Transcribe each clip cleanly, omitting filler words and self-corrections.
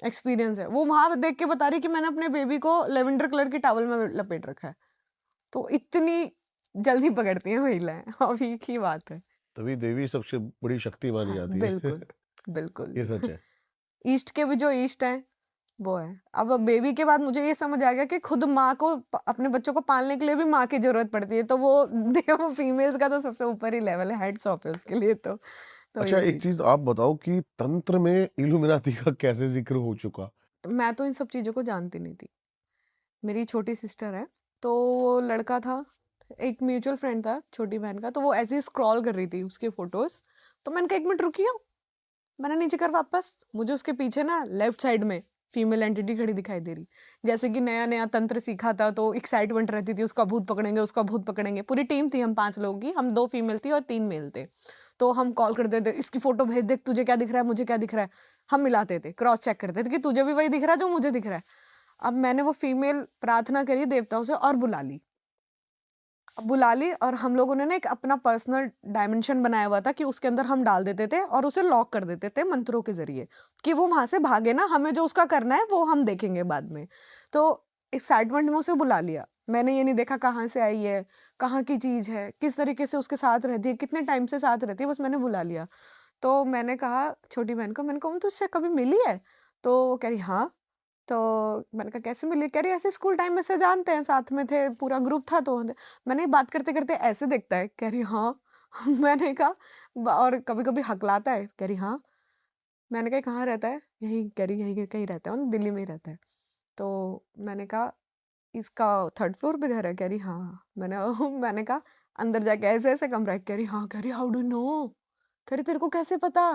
Experience है। वो वहाँ देख के बता रही कि मैंने अपने बेबी को लेवेंडर कलर की टॉवल में लपेट रखा है। तो इतनी जल्दी पकड़ती हैं महिलाएँ, अभी की बात है। तभी देवी सबसे बड़ी शक्ति मानी हाँ, जाती है। बिल्कुल, बिल्कुल। ये सच है। ईस्ट के भी जो ईस्ट हैं, वो है। अब बेबी के बाद मुझे ये समझ आ गया कि खुद माँ को अपने बच्चों को पालने के लिए भी माँ की ज़रूरत पड़ती है। तो वो देखो फीमेल्स का तो सबसे ऊपर ही लेवल है, हेड्स ऑफ है उसके लिए तो अच्छा, ये एक चीज़। चीज़ आप बताओ कि तंत्र में इल्यूमिनाती का कैसे ज़िक्र हो चुका? मैं तो इन सब चीज़ों को जानती नहीं थी। मेरी छोटी सिस्टर है, तो वो लड़का था, एक म्यूचुअल फ्रेंड था छोटी बहन का, तो वो ऐसे ही स्क्रॉल कर रही थी उसकी फ़ोटोज़। तो मैंने कहा 1 मिनट रुकिए, मैंने नीचे कर वापस, मुझे उसके पीछे ना लेफ्ट साइड में फीमेल एंटिटी खड़ी दिखाई दे रही। जैसे कि नया-नया तंत्र सीखा था तो एक्साइटमेंट रहती थी, उसका भूत पकड़ेंगे, उसका भूत पकड़ेंगे। पूरी टीम थी हम 5 लोगों की, हम 2 फीमेल थी और 3 मेल थे। तो हम कॉल करते थे, इसकी फ़ोटो भेज देख तुझे क्या दिख रहा है, मुझे क्या दिख रहा है। हम मिलाते थे, क्रॉस चेक करते थे कि तुझे भी वही दिख रहा है जो मुझे दिख रहा है। अब मैंने वो फीमेल प्रार्थना करी देवताओं से और बुला ली और हम लोगों ने ना एक अपना पर्सनल डायमेंशन बनाया हुआ था कि उसके अंदर हम डाल देते थे और उसे लॉक कर देते थे मंत्रों के ज़रिए, कि वो वहाँ से भागे ना, हमें जो उसका करना है वो हम देखेंगे बाद में। तो एक्साइटमेंट में उसे बुला लिया। मैंने ये नहीं देखा कहाँ से आई है, कहाँ की चीज़ है, किस तरीके से उसके साथ रहती है, कितने टाइम से साथ रहती है, बस मैंने बुला लिया। तो मैंने कहा छोटी बहन को, मैंने कहा, तुझसे कभी मिली है? तो वो कह रही हाँ। तो मैंने कहा कैसे मिली? कह रही ऐसे स्कूल टाइम में से जानते हैं, साथ में थे, पूरा ग्रुप था तो मैंने बात करते-करते ऐसे दिखता है? कह रही हाँ। मैंने कहा और कभी-कभी हकलाता है? कह रही हाँ। मैंने कहा कहाँ रहता है? यहीं, कह रही यहीं कहीं रहता है, दिल्ली में ही रहता है। तो मैंने कहा इसका 3rd फ्लोर पे घर है? कह रही हाँ। मैंने कहा अंदर जाके ऐसे-ऐसे कमरा है? कह रही हाँ। कह रही हाउ डू यू नो? कह रही तेरे को कैसे पता?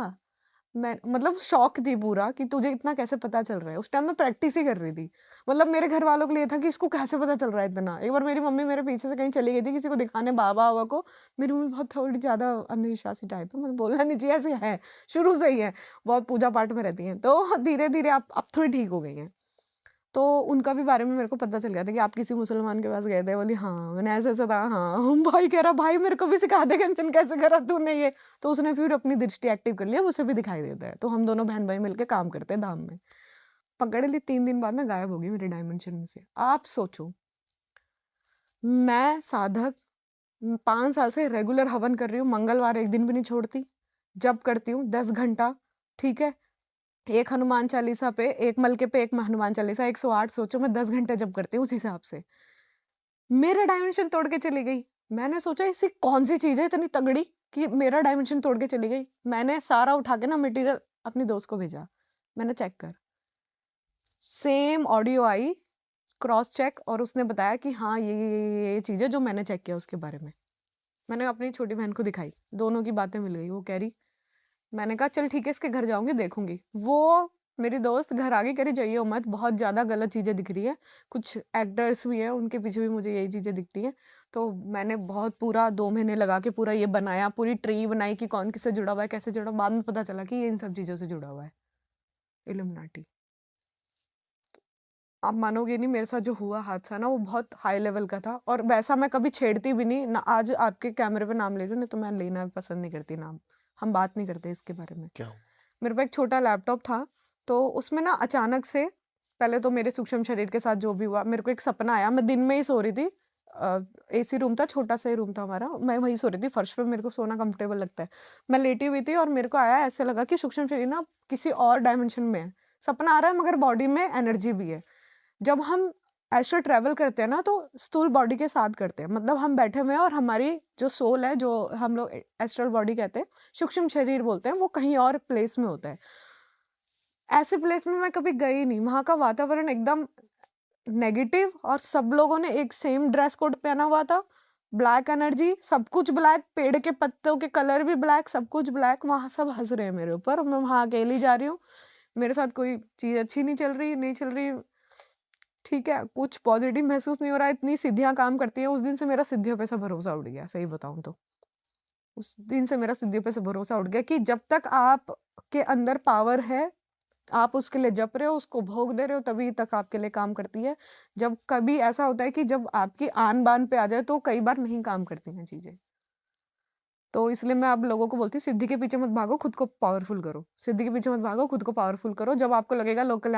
मैं मतलब शॉक थी पूरा कि तुझे इतना कैसे पता चल रहा है? उस टाइम मैं प्रैक्टिस ही कर रही थी। मतलब मेरे घरवालों के लिए था कि इसको कैसे पता चल रहा है इतना? एक बार मेरी मम्मी मेरे पीछे से कहीं चली गई थी किसी को दिखाने बाबा-वाबा को। मेरी मम्मी बहुत थोड़ी ज़्यादा अंधविश्वासी टाइप है, मतलब बोलना नहीं चाहिए ऐसी है, शुरू से ही है, बहुत पूजा-पाठ में रहती हैं। तो धीरे-धीरे अब थोड़ी ठीक हो गई हैं। तो उनका भी बारे में मेरे को पता चल गया था कि आप किसी मुसलमान के पास गए थे? बोली हाँ, मैंने ऐसा-ऐसा था हाँ। भाई कह रहा भाई मेरे को भी सिखा दे कंचन कैसे करा तूने ये? तो उसने फिर अपनी दृष्टि एक्टिव कर लिया, उसे भी दिखाई देता है। तो हम दोनों बहन-भाई मिलके काम करते हैं धाम में। पकड़ ली 3 दिन बाद ना गायब हो गई मेरे डायमेंशन में से। आप सोचो, मैं साधक 5 साल से रेगुलर हवन कर रही हूँ, मंगलवार एक दिन भी नहीं छोड़ती। जप करती हूँ 10 घंटा, ठीक है? एक हनुमान चालीसा पे, एक मलके पे एक हनुमान चालीसा, 108 सोचो मैं 10 घंटे जप करती हूँ उस हिसाब से। मेरा डायमेंशन तोड़ के चली गई। मैंने सोचा ऐसी कौन-सी चीज़ है इतनी तगड़ी कि मेरा डायमेंशन तोड़ के चली गई। मैंने सारा उठा के ना मटीरियल अपनी दोस्त को भेजा। मैंने चेक कर। सेम ऑडियो आई, क्रॉस चेक और उसने बताया कि हाँ, ये चीज़ है जो मैंने चेक किया उसके बारे में। मैंने अपनी छोटी बहन को दिखाई, दोनों की बातें मिल गई। वो कह रही मैंने कहा चल ठीक है इसके घर जाऊँगी देखूँगी। वो मेरी दोस्त घर आ गई कह रही जाइयो मत, बहुत ज़्यादा गलत चीज़ें दिख रही हैं। कुछ एक्टर्स भी हैं उनके पीछे भी मुझे यही चीज़ें दिखती हैं। तो मैंने बहुत पूरा 2 महीने लगा के पूरा ये बनाया, पूरी ट्री बनाई कि कौन किससे जुड़ा हुआ है, कैसे जुड़ा, बाद में पता चला कि ये इन सब चीज़ों से जुड़ा हुआ है, इल्यूमिनाटी। आप मानोगे नहीं मेरे साथ जो हुआ हादसा ना वो बहुत हाई लेवल का था और वैसा मैं कभी छेड़ती भी नहीं ना, आज आपके कैमरे पे नाम ले रही हूँ, नहीं तो मैं लेना पसंद नहीं करती नाम। हम बात नहीं करते इसके बारे में। क्या हुआ? मेरे पास एक छोटा लैपटॉप था, तो उसमें ना अचानक से पहले तो मेरे सूक्ष्म शरीर के साथ जो भी हुआ, मेरे को एक सपना आया, मैं दिन में ही सो रही थी। एसी रूम था, छोटा-सा ही रूम था हमारा, मैं वहीं सो रही थी, फर्श पे मेरे को सोना कंफर्टेबल लगता है। मैं लेटी हुई थी और मेरे को आया ऐसे लगा कि सूक्ष्म शरीर ना किसी और डायमेंशन में है। सपना आ रहा है मगर बॉडी में एनर्जी भी है। जब हम एस्ट्रल ट्रैवल करते हैं ना तो स्थूल बॉडी के साथ करते हैं, मतलब हम बैठे हुए हैं और हमारी जो सोल है, जो हम लोग एस्ट्रल बॉडी कहते हैं, सूक्ष्म शरीर बोलते हैं, वो कहीं और प्लेस में होता है। ऐसे प्लेस में मैं कभी गई नहीं, वहाँ का वातावरण एकदम नेगेटिव और सब लोगों ने एक सेम ड्रेस कोड पहना हुआ था, ब्लैक एनर्जी, सब कुछ ब्लैक, पेड़ के पत्तों के कलर भी ब्लैक, सब कुछ ब्लैक, वहाँ सब हंस रहे हैं मेरे ऊपर, मैं वहाँ अकेली जा रही हूँ, मेरे साथ कोई चीज़ अच्छी नहीं चल रही, ठीक है, कुछ पॉज़िटिव महसूस नहीं हो रहा है, इतनी सिद्धियाँ काम करती हैं, उस दिन से मेरा सिद्धियों पे सब भरोसा उड़ गया, सही बताऊँ तो। उस दिन से मेरा सिद्धियों पे से भरोसा उठ गया कि जब तक आप के अंदर पावर है, आप उसके लिए जप रहे हो, उसको भोग दे रहे हो, तभी तक आपके लिए काम करती है। जब कभी ऐसा होता है कि जब आपकी आन-बान पे आ जाए, तो कई बार नहीं काम करती हैं चीज़ें। तो इसलिए मैं अब लोगों को बोलती हूँ सिद्धि के पीछे मत भागो, खुद को पावरफुल करो। सिद्धि के पीछे मत भागो, खुद को पावरफुल करो। जब आपको लगेगा लोग कल्याण